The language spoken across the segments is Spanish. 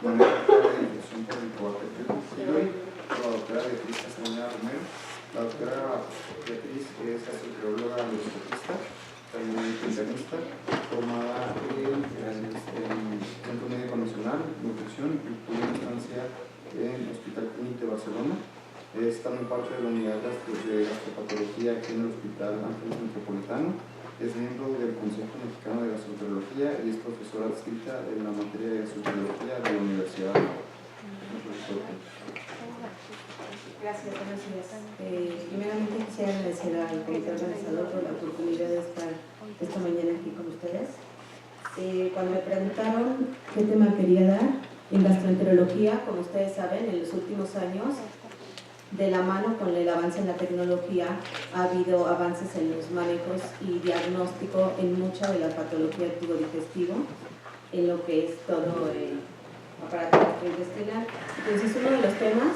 doctora de infección por Helicobacter pylori, la doctora Beatriz Castañeda Romero. La doctora Beatriz es gastroenteróloga endoscopista, también internista, formada en Centro Médico Nacional, Nutrición y tuvo una estancia en Hospital Clínic de Barcelona. Es también parte de la unidad de gastropatología aquí en el Hospital Ángeles Metropolitano. Es miembro del Consejo Mexicano de Gastroenterología y es profesora adscrita en la materia de gastroenterología de la Universidad de Navarra. Gracias, buenos días. Primeramente quisiera agradecer al comité organizador por la oportunidad de estar esta mañana aquí con ustedes. Cuando me preguntaron qué tema quería dar en gastroenterología, como ustedes saben, en los últimos años, de la mano con el avance en la tecnología, ha habido avances en los manejos y diagnóstico en mucha de la patología del tubo digestivo, en lo que es todo el aparato gastrointestinal. Entonces, uno de los temas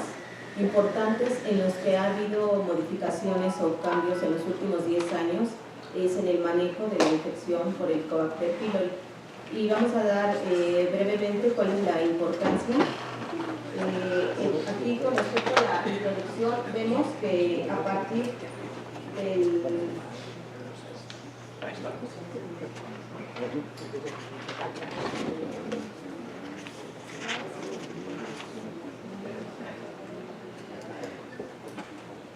importantes en los que ha habido modificaciones o cambios en los últimos 10 años es en el manejo de la infección por el Helicobacter pylori. Y vamos a dar brevemente cuál es la importancia. Aquí, con respecto a la introducción, vemos que a partir del...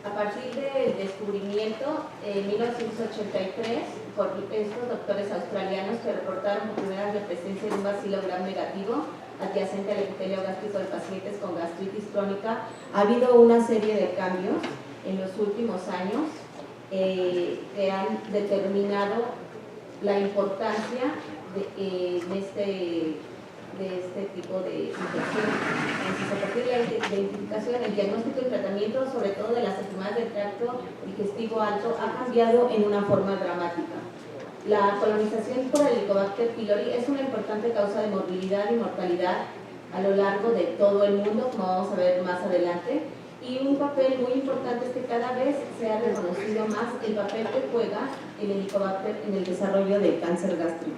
A partir del descubrimiento en 1983 por estos doctores australianos que reportaron por primera vez la presencia de un bacilo gram negativo adyacente al epitelio gástrico de pacientes con gastritis crónica, ha habido una serie de cambios en los últimos años que han determinado la importancia de este tipo de infección. Entonces, a partir de la identificación, el diagnóstico y tratamiento, sobre todo de las enfermedades del tracto digestivo alto, ha cambiado en una forma dramática. La colonización por el Helicobacter pylori es una importante causa de morbilidad y mortalidad a lo largo de todo el mundo, como vamos a ver más adelante, y un papel muy importante es que cada vez se ha reconocido más el papel que juega el Helicobacter en el desarrollo del cáncer gástrico.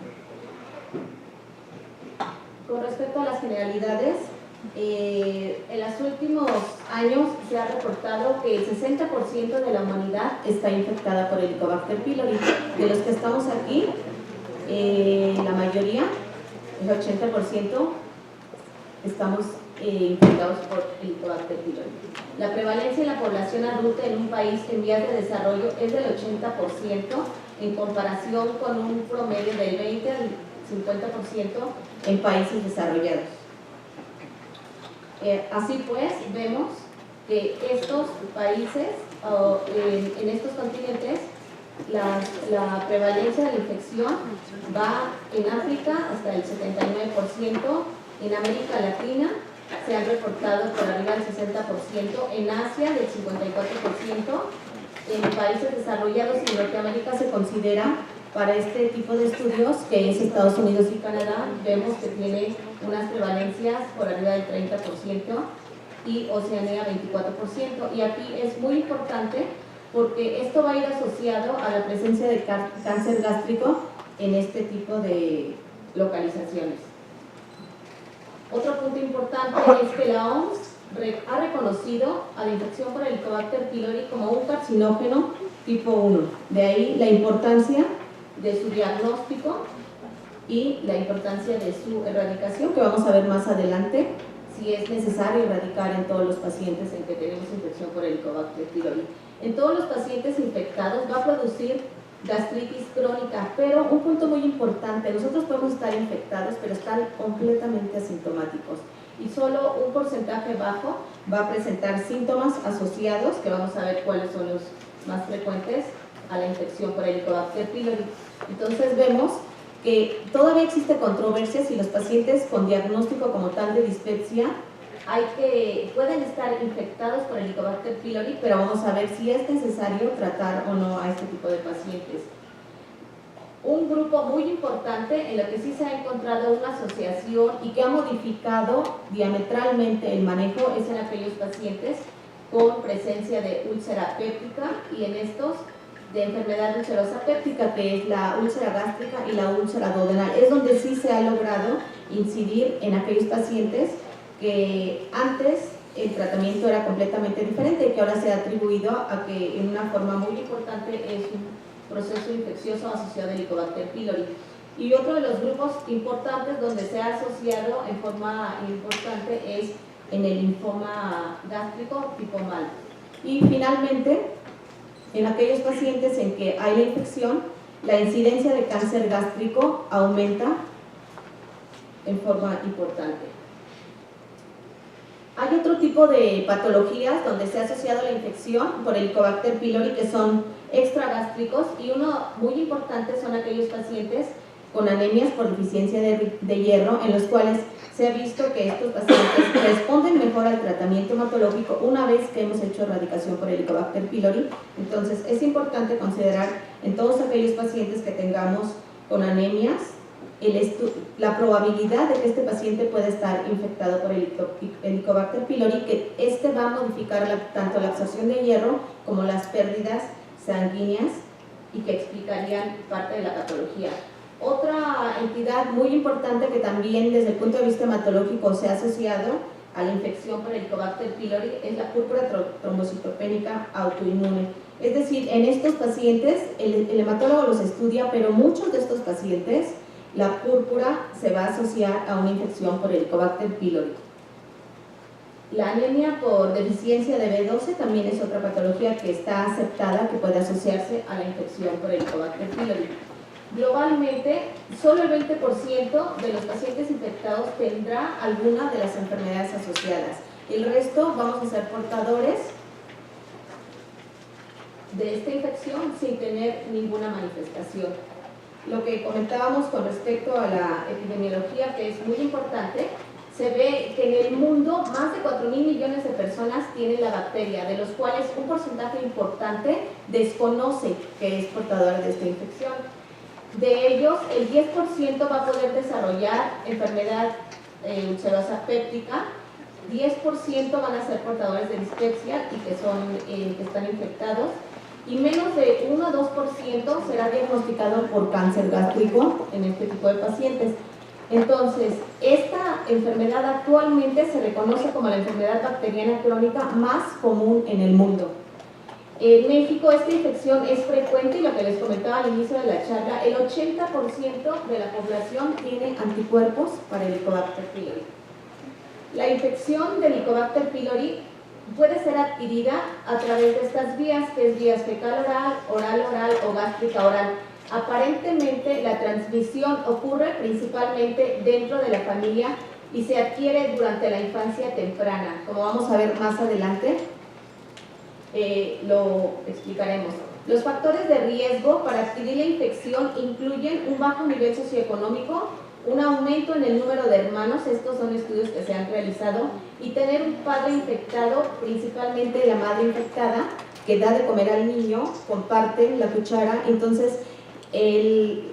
Con respecto a las generalidades, en los últimos años se ha reportado que el 60% de la humanidad está infectada por el Helicobacter pylori. De los que estamos aquí, la mayoría, el 80%, estamos infectados por el Helicobacter pylori. La prevalencia en la población adulta en un país en vías de desarrollo es del 80% en comparación con un promedio del 20 al 50% en países desarrollados. Así pues, vemos que estos países, en estos continentes, la prevalencia de la infección va en África hasta el 79%, en América Latina se han reportado por arriba del 60%, en Asia del 54%, en países desarrollados y en Norteamérica se considera para este tipo de estudios, que es Estados Unidos y Canadá, vemos que tiene unas prevalencias por arriba del 30% y Oceanía 24%. Y aquí es muy importante porque esto va a ir asociado a la presencia de cáncer gástrico en este tipo de localizaciones. Otro punto importante es que la OMS ha reconocido a la infección por el Helicobacter pylori como un carcinógeno tipo 1. De ahí la importancia de su diagnóstico y la importancia de su erradicación, que vamos a ver más adelante si es necesario erradicar en todos los pacientes en que tenemos infección por el Helicobacter pylori. En todos los pacientes infectados va a producir gastritis crónica, pero un punto muy importante, nosotros podemos estar infectados pero estar completamente asintomáticos y solo un porcentaje bajo va a presentar síntomas asociados, que vamos a ver cuáles son los más frecuentes a la infección por el Helicobacter pylori. Entonces vemos que todavía existe controversia si los pacientes con diagnóstico como tal de dispepsia pueden estar infectados por el Helicobacter pylori, pero vamos a ver si es necesario tratar o no a este tipo de pacientes. Un grupo muy importante en lo que sí se ha encontrado una asociación y que ha modificado diametralmente el manejo es en aquellos pacientes con presencia de úlcera péptica y en estos de enfermedad ulcerosa péptica, que es la úlcera gástrica y la úlcera duodenal. Es donde sí se ha logrado incidir en aquellos pacientes que antes el tratamiento era completamente diferente y que ahora se ha atribuido a que en una forma muy importante es un proceso infeccioso asociado al Helicobacter pylori. Y otro de los grupos importantes donde se ha asociado en forma importante es en el linfoma gástrico tipo MALT. Y finalmente, en aquellos pacientes en que hay la infección, la incidencia de cáncer gástrico aumenta en forma importante. Hay otro tipo de patologías donde se ha asociado la infección por Helicobacter pylori que son extragástricos, y uno muy importante son aquellos pacientes con anemias por deficiencia de hierro, en los cuales se ha visto que estos pacientes responden mejor al tratamiento hematológico una vez que hemos hecho erradicación por Helicobacter pylori. Entonces es importante considerar en todos aquellos pacientes que tengamos con anemias la probabilidad de que este paciente pueda estar infectado por Helicobacter pylori, que este va a modificar tanto la absorción de hierro como las pérdidas sanguíneas y que explicarían parte de la patología. Otra entidad muy importante que también desde el punto de vista hematológico se ha asociado a la infección por Helicobacter pylori es la púrpura trombocitopénica autoinmune. Es decir, en estos pacientes el hematólogo los estudia, pero muchos de estos pacientes la púrpura se va a asociar a una infección por Helicobacter pylori. La anemia por deficiencia de B12 también es otra patología que está aceptada que puede asociarse a la infección por Helicobacter pylori. Globalmente, solo el 20% de los pacientes infectados tendrá alguna de las enfermedades asociadas. El resto vamos a ser portadores de esta infección sin tener ninguna manifestación. Lo que comentábamos con respecto a la epidemiología, que es muy importante, se ve que en el mundo más de 4.000 millones de personas tienen la bacteria, de los cuales un porcentaje importante desconoce que es portador de esta infección. De ellos, el 10% va a poder desarrollar enfermedad ulcerosa péptica, 10% van a ser portadores de dispepsia y que están infectados, y menos de 1 o 2% será diagnosticado por cáncer gástrico en este tipo de pacientes. Entonces, esta enfermedad actualmente se reconoce como la enfermedad bacteriana crónica más común en el mundo. En México esta infección es frecuente y lo que les comentaba al inicio de la charla, el 80% de la población tiene anticuerpos para Helicobacter pylori. La infección de Helicobacter pylori puede ser adquirida a través de estas vías, que es vías fecal-oral, oral-oral o gástrica-oral. Aparentemente la transmisión ocurre principalmente dentro de la familia y se adquiere durante la infancia temprana. Como vamos a ver más adelante, lo explicaremos. Los factores de riesgo para adquirir la infección incluyen un bajo nivel socioeconómico, un aumento en el número de hermanos, estos son estudios que se han realizado, y tener un padre infectado, principalmente la madre infectada, que da de comer al niño, comparte la cuchara. Entonces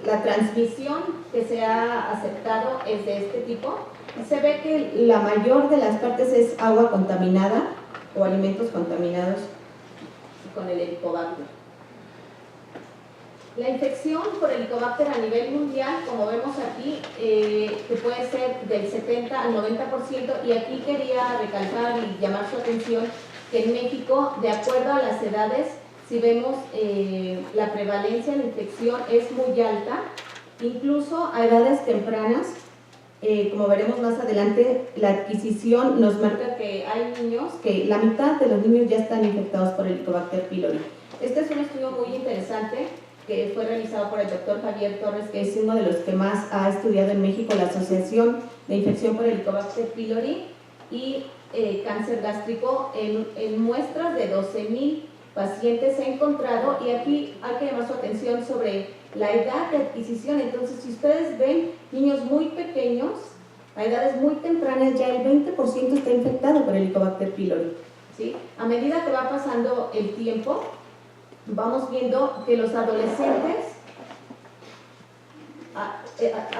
la transmisión que se ha aceptado es de este tipo. Se ve que la mayor de las partes es agua contaminada o alimentos contaminados con el Helicobacter. La infección por Helicobacter a nivel mundial, como vemos aquí, que puede ser del 70 al 90%, y aquí quería recalcar y llamar su atención que en México, de acuerdo a las edades, si vemos la prevalencia de la infección es muy alta, incluso a edades tempranas. Como veremos más adelante, la adquisición nos marca que hay niños, que la mitad de los niños ya están infectados por Helicobacter pylori. Este es un estudio muy interesante que fue realizado por el doctor Javier Torres, que es uno de los que más ha estudiado en México la asociación de infección por Helicobacter pylori y cáncer gástrico en muestras de 12.000 pacientes se ha encontrado, y aquí hay que llamar su atención sobre la edad de adquisición. Entonces, si ustedes ven niños muy pequeños, a edades muy tempranas, ya el 20% está infectado por Helicobacter pylori, ¿sí? A medida que va pasando el tiempo, vamos viendo que los adolescentes,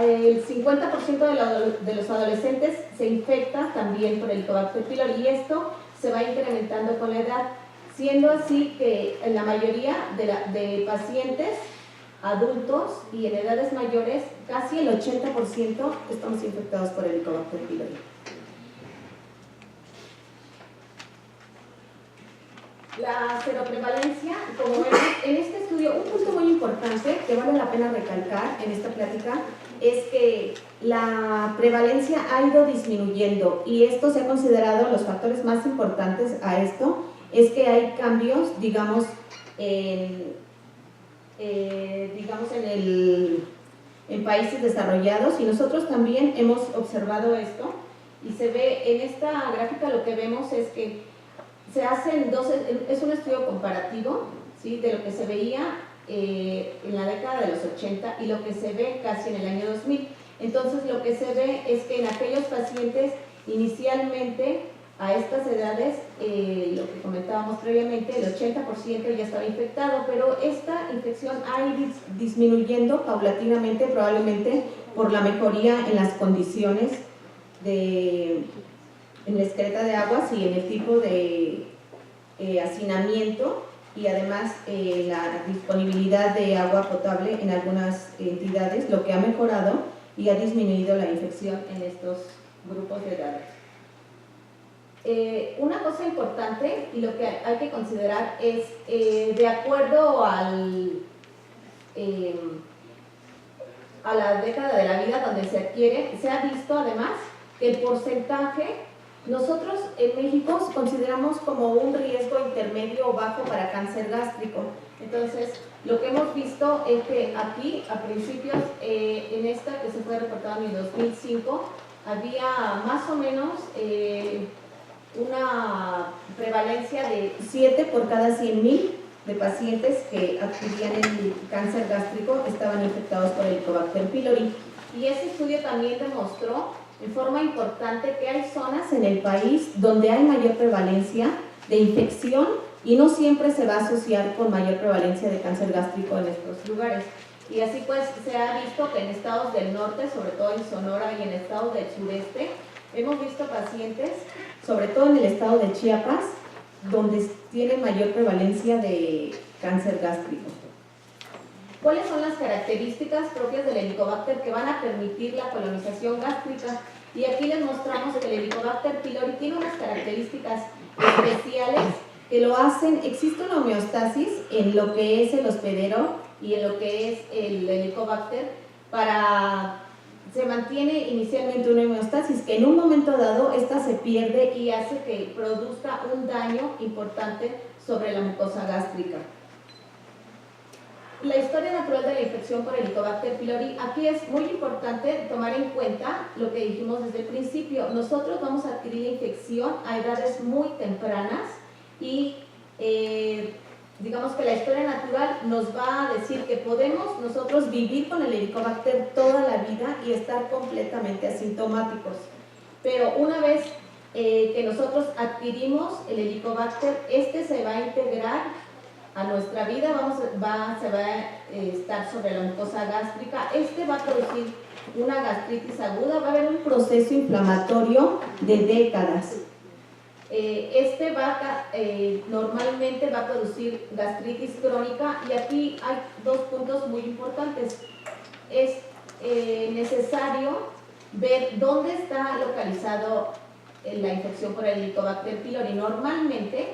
el 50% de los adolescentes se infecta también por Helicobacter pylori, y esto se va incrementando con la edad, siendo así que en la mayoría de pacientes adultos y en edades mayores, casi el 80% estamos infectados por Helicobacter pylori. La seroprevalencia, como vemos en este estudio, un punto muy importante que vale la pena recalcar en esta plática es que la prevalencia ha ido disminuyendo y esto se ha considerado los factores más importantes a esto, es que hay cambios, digamos, en países desarrollados y nosotros también hemos observado esto y se ve en esta gráfica lo que vemos es que se hacen es un estudio comparativo, ¿sí?, de lo que se veía en la década de los 80 y lo que se ve casi en el año 2000. Entonces lo que se ve es que en aquellos pacientes inicialmente a estas edades, lo que comentábamos previamente, el 80% ya estaba infectado, pero esta infección ha ido disminuyendo paulatinamente, probablemente por la mejoría en las condiciones en la excreta de aguas y en el tipo de hacinamiento y además la disponibilidad de agua potable en algunas entidades, lo que ha mejorado y ha disminuido la infección en estos grupos de edades. Una cosa importante y lo que hay que considerar es, de acuerdo a la década de la vida donde se adquiere, se ha visto además que el porcentaje, nosotros en México consideramos como un riesgo intermedio o bajo para cáncer gástrico. Entonces, lo que hemos visto es que aquí, a principios, en esta que se fue reportada en el 2005, había más o menos una prevalencia de 7 por cada 100,000 de pacientes que adquirían el cáncer gástrico estaban infectados por Helicobacter pylori. Y ese estudio también demostró de forma importante que hay zonas en el país donde hay mayor prevalencia de infección y no siempre se va a asociar con mayor prevalencia de cáncer gástrico en estos lugares. Y así pues se ha visto que en estados del norte, sobre todo en Sonora y en estados del sureste, hemos visto pacientes, sobre todo en el estado de Chiapas, donde tienen mayor prevalencia de cáncer gástrico. ¿Cuáles son las características propias del Helicobacter que van a permitir la colonización gástrica? Y aquí les mostramos que el Helicobacter pylori tiene unas características especiales que lo hacen, existe una homeostasis en lo que es el hospedero y en lo que es el Helicobacter, se mantiene inicialmente una homeostasis que en un momento dado esta se pierde y hace que produzca un daño importante sobre la mucosa gástrica. La historia natural de la infección por Helicobacter pylori, aquí es muy importante tomar en cuenta lo que dijimos desde el principio. Nosotros vamos a adquirir la infección a edades muy tempranas y digamos que la historia natural nos va a decir que podemos nosotros vivir con el Helicobacter toda la vida y estar completamente asintomáticos. Pero una vez que nosotros adquirimos el Helicobacter, este se va a integrar a nuestra vida, se va a estar sobre la mucosa gástrica. Este va a producir una gastritis aguda, va a haber un proceso inflamatorio de décadas. Normalmente va a producir gastritis crónica y aquí hay dos puntos muy importantes. Es necesario ver dónde está localizado la infección por el Helicobacter pylori. Normalmente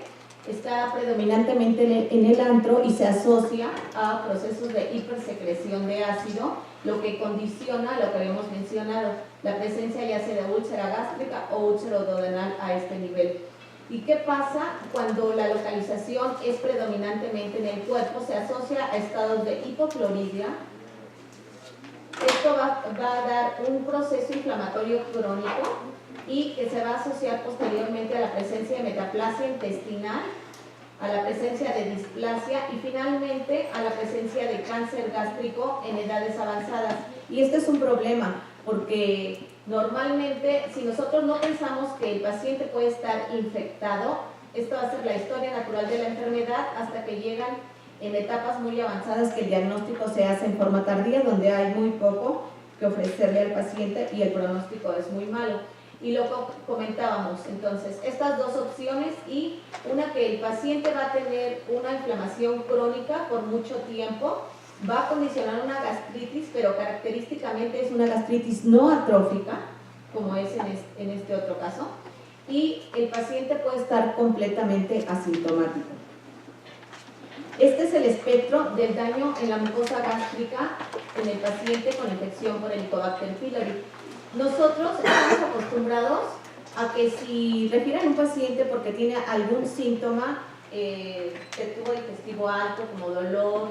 está predominantemente en el antro y se asocia a procesos de hipersecreción de ácido, lo que condiciona lo que habíamos mencionado, la presencia ya sea de úlcera gástrica o úlcero duodenal a este nivel. ¿Y qué pasa cuando la localización es predominantemente en el cuerpo? Se asocia a estados de hipocloridia. Esto va a dar un proceso inflamatorio crónico y que se va a asociar posteriormente a la presencia de metaplasia intestinal, a la presencia de displasia y finalmente a la presencia de cáncer gástrico en edades avanzadas. Y este es un problema porque normalmente si nosotros no pensamos que el paciente puede estar infectado, esto va a ser la historia natural de la enfermedad hasta que llegan en etapas muy avanzadas que el diagnóstico se hace en forma tardía, donde hay muy poco que ofrecerle al paciente y el pronóstico es muy malo. Y lo comentábamos, entonces, estas dos opciones y una que el paciente va a tener una inflamación crónica por mucho tiempo va a condicionar una gastritis, pero característicamente es una gastritis no atrófica, como es en este otro caso, y el paciente puede estar completamente asintomático. Este es el espectro del daño en la mucosa gástrica en el paciente con infección por Helicobacter pylori. Nosotros estamos acostumbrados a que si refieren a un paciente porque tiene algún síntoma de tubo digestivo alto, como dolor,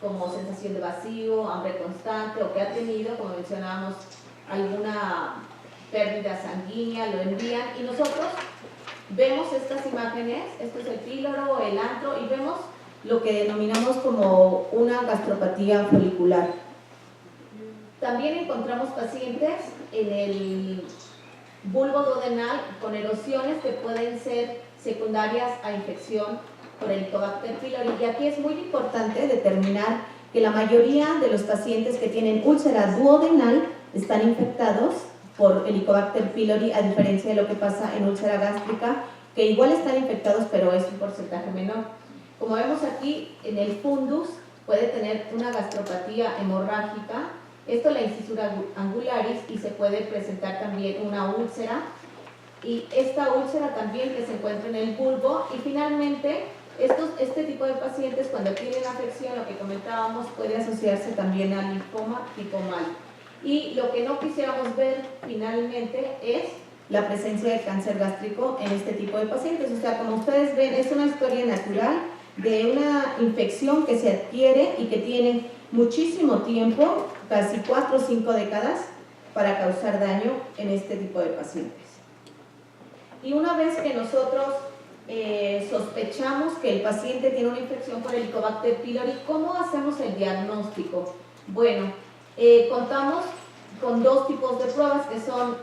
como sensación de vacío, hambre constante, o que ha tenido, como mencionábamos, alguna pérdida sanguínea, lo envían, y nosotros vemos estas imágenes, esto es el píloro, el antro, y vemos lo que denominamos como una gastropatía folicular. También encontramos pacientes en el bulbo duodenal con erosiones que pueden ser secundarias a infección por Helicobacter pylori. Y aquí es muy importante determinar que la mayoría de los pacientes que tienen úlcera duodenal están infectados por Helicobacter pylori, a diferencia de lo que pasa en úlcera gástrica, que igual están infectados, pero es un porcentaje menor. Como vemos aquí, en el fundus puede tener una gastropatía hemorrágica, esto es la incisura angularis, y se puede presentar también una úlcera, y esta úlcera también que se encuentra en el bulbo. Y finalmente este tipo de pacientes, cuando tienen afección, lo que comentábamos, puede asociarse también al linfoma tipo mal. Y lo que no quisiéramos ver finalmente es la presencia de cáncer gástrico en este tipo de pacientes. O sea, como ustedes ven, es una historia natural de una infección que se adquiere y que tiene muchísimo tiempo, casi 4 o 5 décadas, para causar daño en este tipo de pacientes. Y una vez que nosotros sospechamos que el paciente tiene una infección por Helicobacter pylori, ¿cómo hacemos el diagnóstico? Bueno, contamos con 2 tipos de pruebas, que son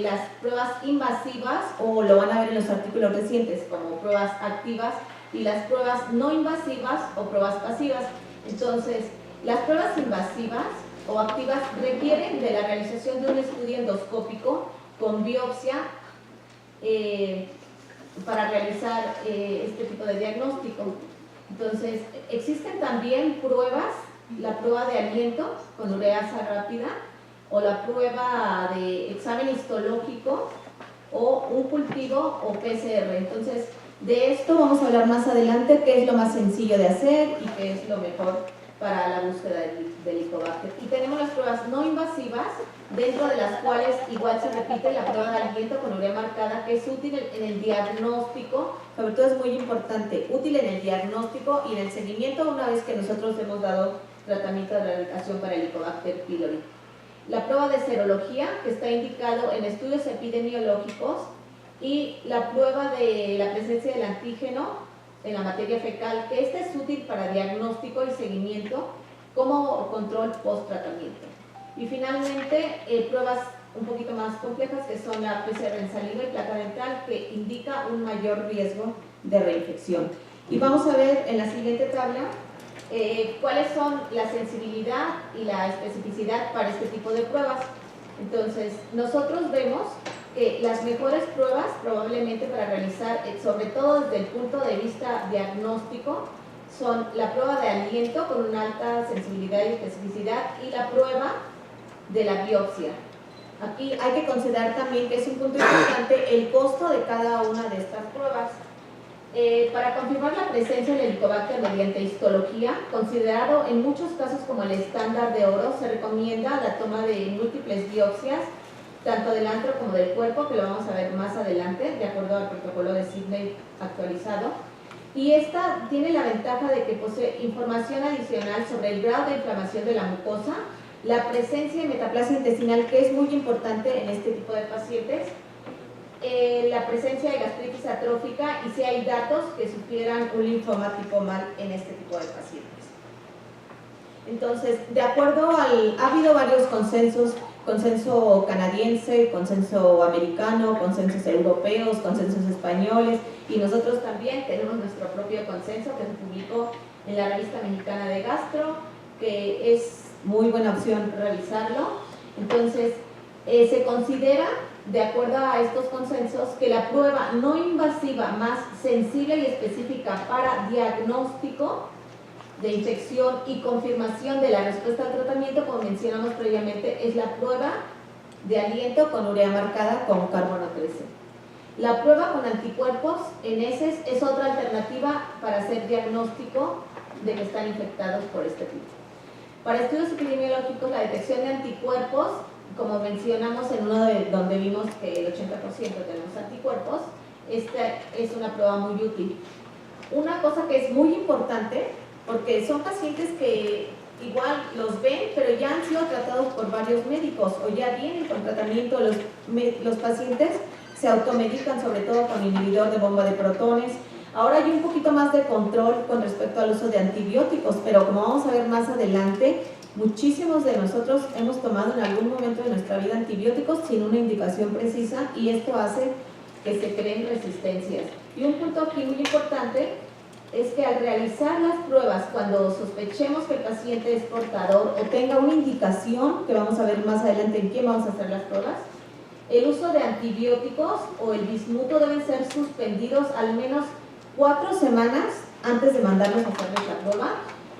las pruebas invasivas, o lo van a ver en los artículos recientes como pruebas activas, y las pruebas no invasivas o pruebas pasivas. Entonces, las pruebas invasivas o activas requieren de la realización de un estudio endoscópico con biopsia para realizar este tipo de diagnóstico. Entonces, existen también pruebas, la prueba de aliento con ureasa rápida, o la prueba de examen histológico, o un cultivo o PCR. Entonces, de esto vamos a hablar más adelante, qué es lo más sencillo de hacer y qué es lo mejor para la búsqueda del Helicobacter. Y tenemos las pruebas no invasivas, dentro de las cuales igual se repite la prueba de aliento con urea marcada, que es útil en el diagnóstico, sobre todo es muy importante, útil en el diagnóstico y en el seguimiento una vez que nosotros hemos dado tratamiento de erradicación para Helicobacter pylori. La prueba de serología, que está indicado en estudios epidemiológicos, y la prueba de la presencia del antígeno en la materia fecal, que esta es útil para diagnóstico y seguimiento como control post-tratamiento. Y finalmente, pruebas un poquito más complejas, que son la PCR en saliva y placa dental, que indica un mayor riesgo de reinfección. Y vamos a ver en la siguiente tabla cuáles son la sensibilidad y la especificidad para este tipo de pruebas. Entonces, nosotros vemos que las mejores pruebas probablemente para realizar, sobre todo desde el punto de vista diagnóstico, son la prueba de aliento con una alta sensibilidad y especificidad, y la prueba de la biopsia. Aquí hay que considerar también que es un punto importante el costo de cada una de estas pruebas. Para confirmar la presencia del Helicobacter mediante histología, considerado en muchos casos como el estándar de oro, se recomienda la toma de múltiples biopsias, tanto del antro como del cuerpo, que lo vamos a ver más adelante, de acuerdo al protocolo de Sidney actualizado. Y esta tiene la ventaja de que posee información adicional sobre el grado de inflamación de la mucosa, la presencia de metaplasia intestinal, que es muy importante en este tipo de pacientes, la presencia de gastritis atrófica, y si hay datos que sugieran un linfoma tipo mal en este tipo de pacientes. Entonces, de acuerdo ha habido varios consensos, consenso canadiense, consenso americano, consensos europeos, consensos españoles, y nosotros también tenemos nuestro propio consenso que se publicó en la Revista Mexicana de Gastro, que es muy buena opción revisarlo. Entonces, se considera, de acuerdo a estos consensos, que la prueba no invasiva más sensible y específica para diagnóstico de infección y confirmación de la respuesta al tratamiento, como mencionamos previamente, es la prueba de aliento con urea marcada con carbono 13. La prueba con anticuerpos en heces es otra alternativa para hacer diagnóstico de que están infectados por este tipo. Para estudios epidemiológicos, la detección de anticuerpos, como mencionamos en uno de donde vimos que el 80% tenemos anticuerpos, esta es una prueba muy útil. Una cosa que es muy importante, porque son pacientes que igual los ven, pero ya han sido tratados por varios médicos o ya vienen con tratamiento. Los pacientes se automedican, sobre todo con inhibidor de bomba de protones. Ahora hay un poquito más de control con respecto al uso de antibióticos, pero como vamos a ver más adelante, muchísimos de nosotros hemos tomado en algún momento de nuestra vida antibióticos sin una indicación precisa y esto hace que se creen resistencias. Y un punto aquí muy importante es que al realizar las pruebas, cuando sospechemos que el paciente es portador o tenga una indicación, que vamos a ver más adelante en quién vamos a hacer las pruebas, el uso de antibióticos o el bismuto deben ser suspendidos al menos 4 semanas antes de mandarnos a hacerles la prueba,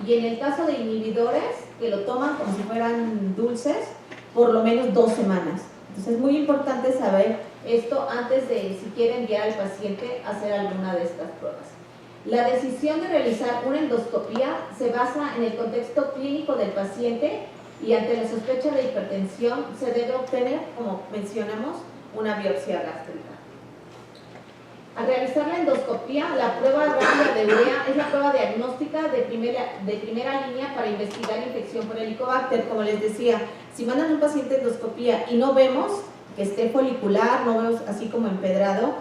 y en el caso de inhibidores que lo toman como si fueran dulces, por lo menos 2 semanas. Entonces es muy importante saber esto antes de si quiere enviar al paciente a hacer alguna de estas pruebas. La decisión de realizar una endoscopía se basa en el contexto clínico del paciente y ante la sospecha de hipertensión se debe obtener, como mencionamos, una biopsia gástrica. Al realizar la endoscopía, la prueba rápida de urea es la prueba diagnóstica de primera línea para investigar infección por Helicobacter. Como les decía, si mandan a un paciente a endoscopía y no vemos que esté folicular, no vemos así como empedrado,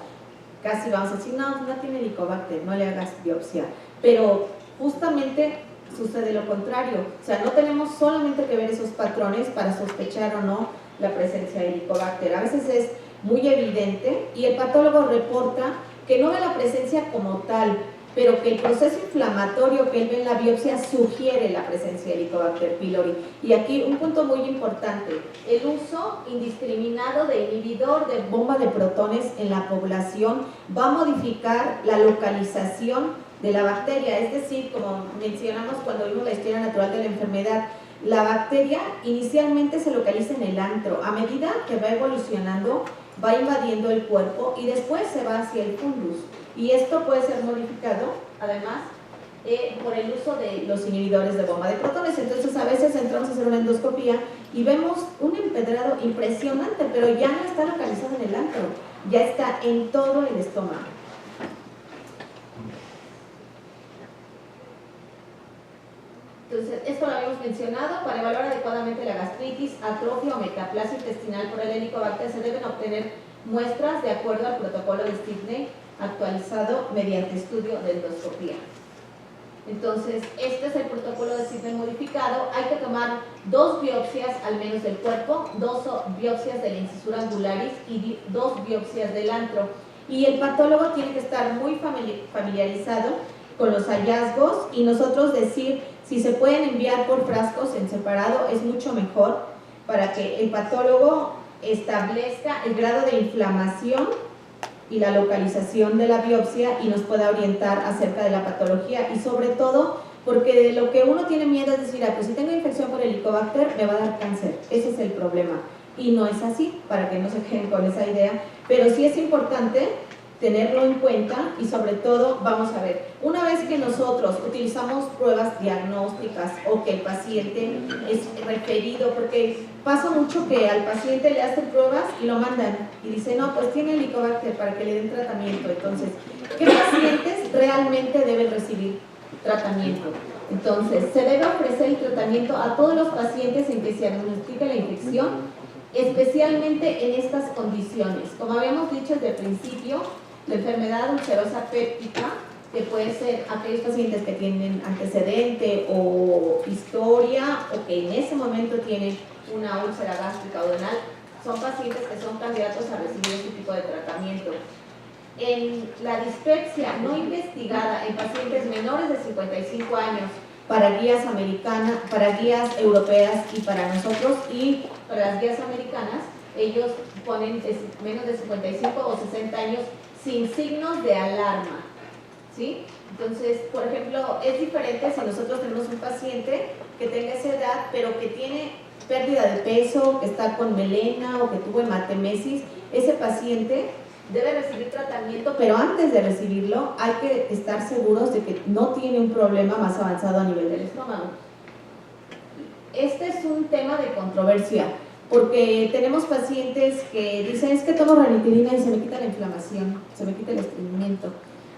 casi vamos a decir, no tiene Helicobacter, no le hagas biopsia. Pero justamente sucede lo contrario, o sea, no tenemos solamente que ver esos patrones para sospechar o no la presencia de Helicobacter. A veces es muy evidente y el patólogo reporta que no ve la presencia como tal, pero que el proceso inflamatorio que él ve en la biopsia sugiere la presencia de Helicobacter pylori. Y aquí un punto muy importante, el uso indiscriminado de inhibidor de bomba de protones en la población va a modificar la localización de la bacteria, es decir, como mencionamos cuando vimos la historia natural de la enfermedad, la bacteria inicialmente se localiza en el antro, a medida que va evolucionando va invadiendo el cuerpo y después se va hacia el fundus, y esto puede ser modificado además por el uso de los inhibidores de bomba de protones. Entonces a veces entramos a hacer una endoscopía y vemos un empedrado impresionante, pero ya no está localizado en el antro, ya está en todo el estómago. Entonces, esto lo habíamos mencionado. Para evaluar adecuadamente la gastritis, atrofia o metaplasia intestinal por el Helicobacter se deben obtener muestras de acuerdo al protocolo de Sidney actualizado mediante estudio de endoscopía. Entonces, este es el protocolo de Sidney modificado. Hay que tomar 2 biopsias al menos del cuerpo, 2 biopsias de la incisura angularis y 2 biopsias del antro. Y el patólogo tiene que estar muy familiarizado con los hallazgos y nosotros decir si se pueden enviar por frascos en separado es mucho mejor para que el patólogo establezca el grado de inflamación y la localización de la biopsia y nos pueda orientar acerca de la patología, y sobre todo porque de lo que uno tiene miedo es decir, pues si tengo infección por Helicobacter me va a dar cáncer, ese es el problema, y no es así, para que no se queden con esa idea, pero sí es importante tenerlo en cuenta. Y sobre todo, vamos a ver, una vez que nosotros utilizamos pruebas diagnósticas o que el paciente es referido, porque pasa mucho que al paciente le hacen pruebas y lo mandan y dicen, no, pues tiene Helicobacter para que le den tratamiento. Entonces, ¿qué pacientes realmente deben recibir tratamiento? Entonces, se debe ofrecer el tratamiento a todos los pacientes en que se diagnostique la infección, especialmente en estas condiciones. Como habíamos dicho desde el principio, la enfermedad ulcerosa péptica, que puede ser aquellos pacientes que tienen antecedente o historia o que en ese momento tienen una úlcera gástrica o duodenal, son pacientes que son candidatos a recibir este tipo de tratamiento. En la dispepsia no investigada en pacientes menores de 55 años, para guías americanas, para guías europeas y para nosotros, y para las guías americanas, ellos ponen menos de 55 o 60 años sin signos de alarma. ¿sí? Entonces, por ejemplo, es diferente si nosotros tenemos un paciente que tenga esa edad, pero que tiene pérdida de peso, que está con melena o que tuvo hematemesis. Ese paciente debe recibir tratamiento, pero antes de recibirlo hay que estar seguros de que no tiene un problema más avanzado a nivel del estómago. Este es un tema de controversia, porque tenemos pacientes que dicen, es que tomo ranitidina y se me quita la inflamación, se me quita el estreñimiento,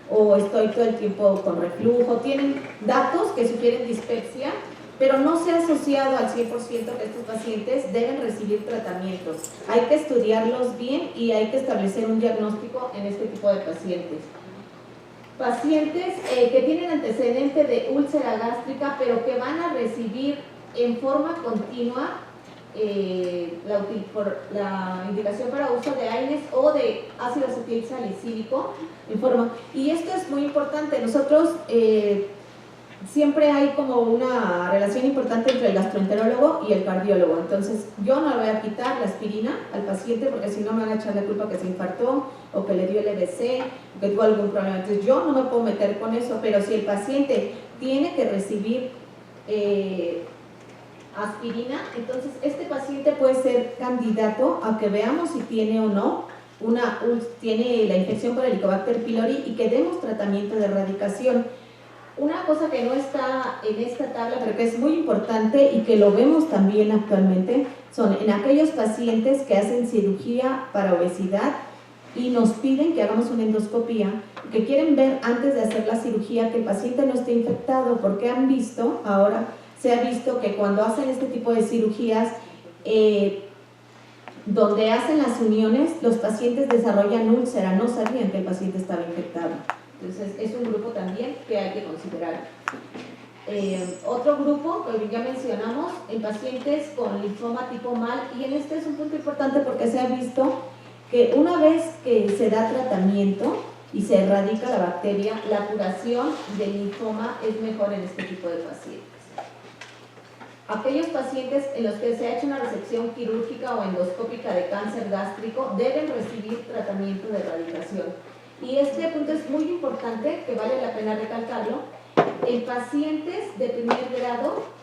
o estoy todo el tiempo con reflujo. Tienen datos que sugieren dispepsia, pero no se ha asociado al 100% que estos pacientes deben recibir tratamientos. Hay que estudiarlos bien y hay que establecer un diagnóstico en este tipo de pacientes. Pacientes que tienen antecedente de úlcera gástrica, pero que van a recibir en forma continua la indicación para uso de AINES o de ácido acetil salicílico en forma. Y esto es muy importante. Nosotros siempre hay como una relación importante entre el gastroenterólogo y el cardiólogo. Entonces yo no le voy a quitar la aspirina al paciente porque si no me van a echar la culpa que se infartó o que le dio el EBC o que tuvo algún problema. Entonces yo no me puedo meter con eso, pero si el paciente tiene que recibir aspirina, entonces este paciente puede ser candidato a que veamos si tiene o no tiene la infección por Helicobacter pylori y que demos tratamiento de erradicación. Una cosa que no está en esta tabla, pero que es muy importante y que lo vemos también actualmente, son en aquellos pacientes que hacen cirugía para obesidad y nos piden que hagamos una endoscopía, que quieren ver antes de hacer la cirugía que el paciente no esté infectado, porque han visto, ahora se ha visto que cuando hacen este tipo de cirugías, donde hacen las uniones, los pacientes desarrollan úlcera, no sabían que el paciente estaba infectado. Entonces es un grupo también que hay que considerar. Otro grupo que ya mencionamos, en pacientes con linfoma tipo MAL, y en este es un punto importante porque se ha visto que una vez que se da tratamiento y se erradica la bacteria, la curación del linfoma es mejor en este tipo de pacientes. Aquellos pacientes en los que se ha hecho una resección quirúrgica o endoscópica de cáncer gástrico deben recibir tratamiento de erradicación. Y este punto es muy importante, que vale la pena recalcarlo, en pacientes de primer grado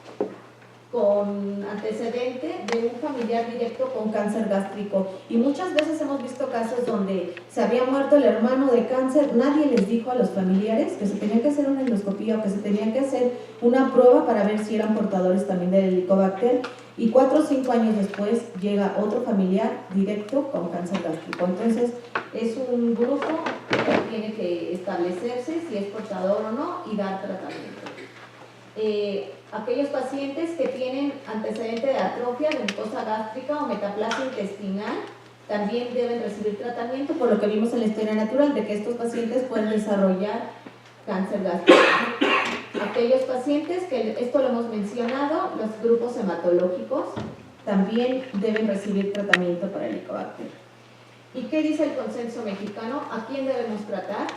con antecedente de un familiar directo con cáncer gástrico. Y muchas veces hemos visto casos donde se había muerto el hermano de cáncer, nadie les dijo a los familiares que se tenía que hacer una endoscopía o que se tenía que hacer una prueba para ver si eran portadores también del Helicobacter, y 4 o 5 años después llega otro familiar directo con cáncer gástrico. Entonces es un grupo que tiene que establecerse si es portador o no y dar tratamiento. Aquellos pacientes que tienen antecedente de atrofia de mucosa gástrica o metaplasia intestinal también deben recibir tratamiento, por lo que vimos en la historia natural de que estos pacientes pueden desarrollar cáncer gástrico. Aquellos pacientes, que esto lo hemos mencionado, los grupos hematológicos también deben recibir tratamiento para el Helicobacter. ¿Y qué dice el consenso mexicano? ¿A quién debemos tratar?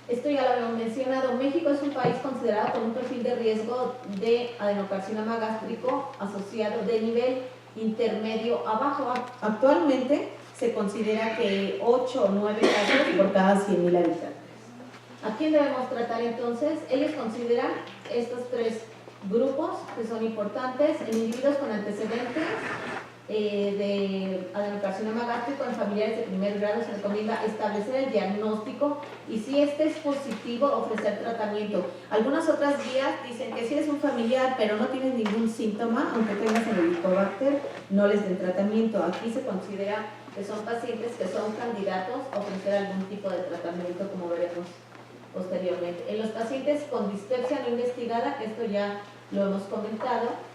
Esto ya lo habíamos mencionado. México es un país considerado con un perfil de riesgo de adenocarcinoma gástrico asociado de nivel intermedio a bajo. Actualmente se considera que 8 o 9 casos por cada 100.000 habitantes. ¿A quién debemos tratar entonces? Ellos consideran estos 3 grupos que son importantes. En individuos con antecedentes de adenocarcinoma gástrico en familiares de primer grado se recomienda establecer el diagnóstico y si este es positivo ofrecer tratamiento. Algunas otras guías dicen que si eres un familiar pero no tienes ningún síntoma, aunque tengas el Helicobacter, no les den tratamiento. Aquí se considera que son pacientes que son candidatos a ofrecer algún tipo de tratamiento, como veremos posteriormente. En los pacientes con dispepsia no investigada, que esto ya lo hemos comentado,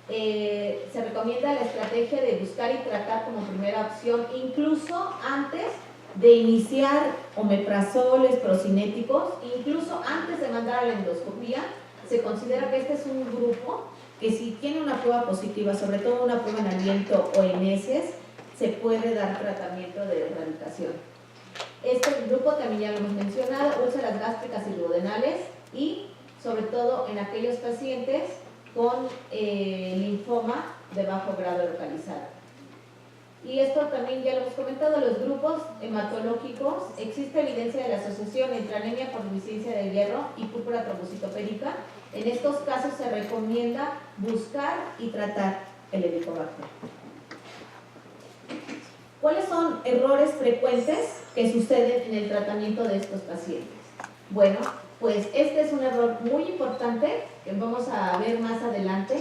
se recomienda la estrategia de buscar y tratar como primera opción, incluso antes de iniciar omeprazoles, procinéticos, incluso antes de mandar a la endoscopía. Se considera que este es un grupo que si tiene una prueba positiva, sobre todo una prueba en aliento o en heces, se puede dar tratamiento de erradicación. Este grupo también ya lo hemos mencionado, úlceras gástricas y duodenales, y sobre todo en aquellos pacientes con linfoma de bajo grado localizado. Y esto también ya lo hemos comentado, los grupos hematológicos, existe evidencia de la asociación entre anemia por deficiencia de hierro y púrpura trombocitopénica. En estos casos se recomienda buscar y tratar el helicobacter. ¿Cuáles son errores frecuentes que suceden en el tratamiento de estos pacientes? Bueno, pues este es un error muy importante que vamos a ver más adelante.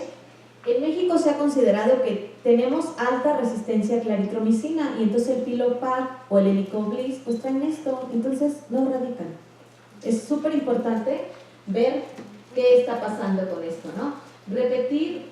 En México se ha considerado que tenemos alta resistencia a claritromicina y entonces el Pilopac o el Helicoblis pues traen esto, entonces no radican. Es súper importante ver qué está pasando con esto, ¿no? Repetir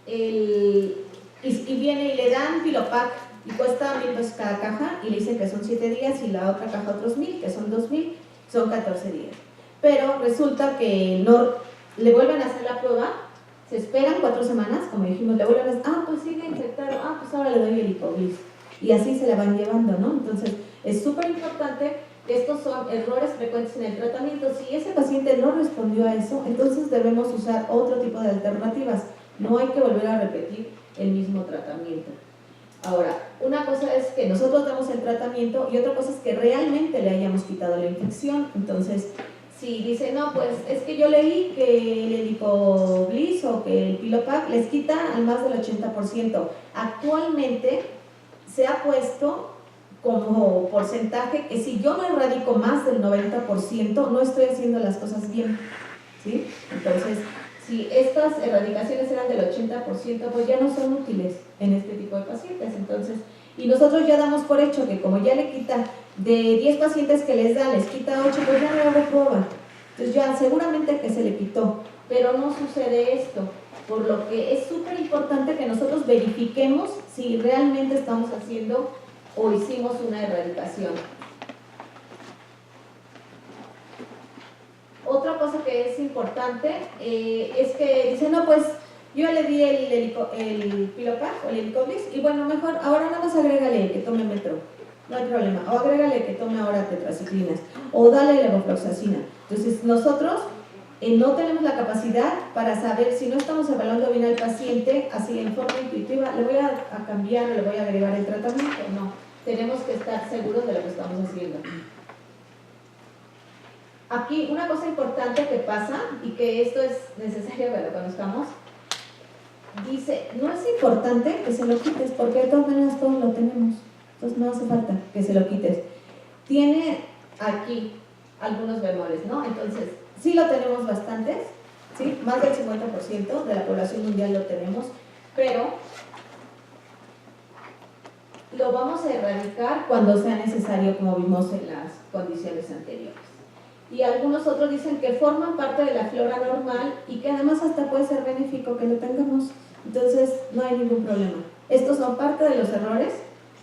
y viene y le dan Pilopac y cuesta 1,000 pesos cada caja y le dicen que son 7 días y la otra caja otros 1,000, que son 2,000, son 14 días. Pero resulta que no le vuelven a hacer la prueba. Se esperan 4 semanas, como dijimos, le vuelven a decir, pues sigue infectado, pues ahora le doy Helicoblis. Y así se la van llevando, ¿no? Entonces, es súper importante que estos son errores frecuentes en el tratamiento. Si ese paciente no respondió a eso, entonces debemos usar otro tipo de alternativas. No hay que volver a repetir el mismo tratamiento. Ahora, una cosa es que nosotros damos el tratamiento y otra cosa es que realmente le hayamos quitado la infección. Entonces, si dice, no, pues es que yo leí que el Helicoblis o que el Pilopac les quita al más del 80%. Actualmente se ha puesto como porcentaje que si yo no erradico más del 90%, no estoy haciendo las cosas bien, ¿sí? Entonces, si estas erradicaciones eran del 80%, pues ya no son útiles en este tipo de pacientes. Entonces, y nosotros ya damos por hecho que como ya le quita de 10 pacientes que les da, les quita 8, pues ya no hago prueba. Entonces ya seguramente que se le quitó, pero no sucede esto, por lo que es súper importante que nosotros verifiquemos si realmente estamos haciendo o hicimos una erradicación. Otra cosa que es importante es que dicen, no, pues yo le di el Pilopac o el Helicoblis y bueno, mejor ahora nada más agrégale que tome metro, no hay problema, o agrégale que tome ahora tetraciclinas o dale levofloxacina. Entonces nosotros no tenemos la capacidad para saber si no estamos evaluando bien al paciente así en forma intuitiva, le voy a cambiar, le voy a agregar el tratamiento, no, tenemos que estar seguros de lo que estamos haciendo. Aquí una cosa importante que pasa y que esto es necesario que lo conozcamos, dice, no es importante que se lo quites porque de todas maneras todos lo tenemos, entonces no hace falta que se lo quites. Tiene aquí algunos bemoles, ¿no? Entonces, sí lo tenemos bastantes, ¿sí? Más del 50% de la población mundial lo tenemos, pero lo vamos a erradicar cuando sea necesario, como vimos en las condiciones anteriores. Y algunos otros dicen que forman parte de la flora normal y que además hasta puede ser benéfico que lo tengamos, entonces no hay ningún problema. Estos son parte de los errores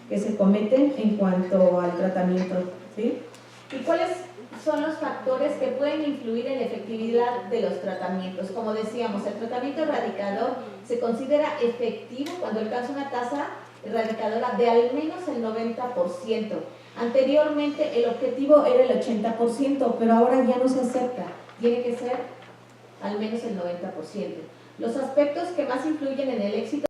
que se cometen en cuanto al tratamiento, ¿sí? ¿Y cuáles son los factores que pueden influir en la efectividad de los tratamientos? Como decíamos, el tratamiento erradicador se considera efectivo cuando alcanza una tasa erradicadora de al menos el 90%. Anteriormente el objetivo era el 80%, pero ahora ya no se acepta, tiene que ser al menos el 90%. Los aspectos que más influyen en el éxito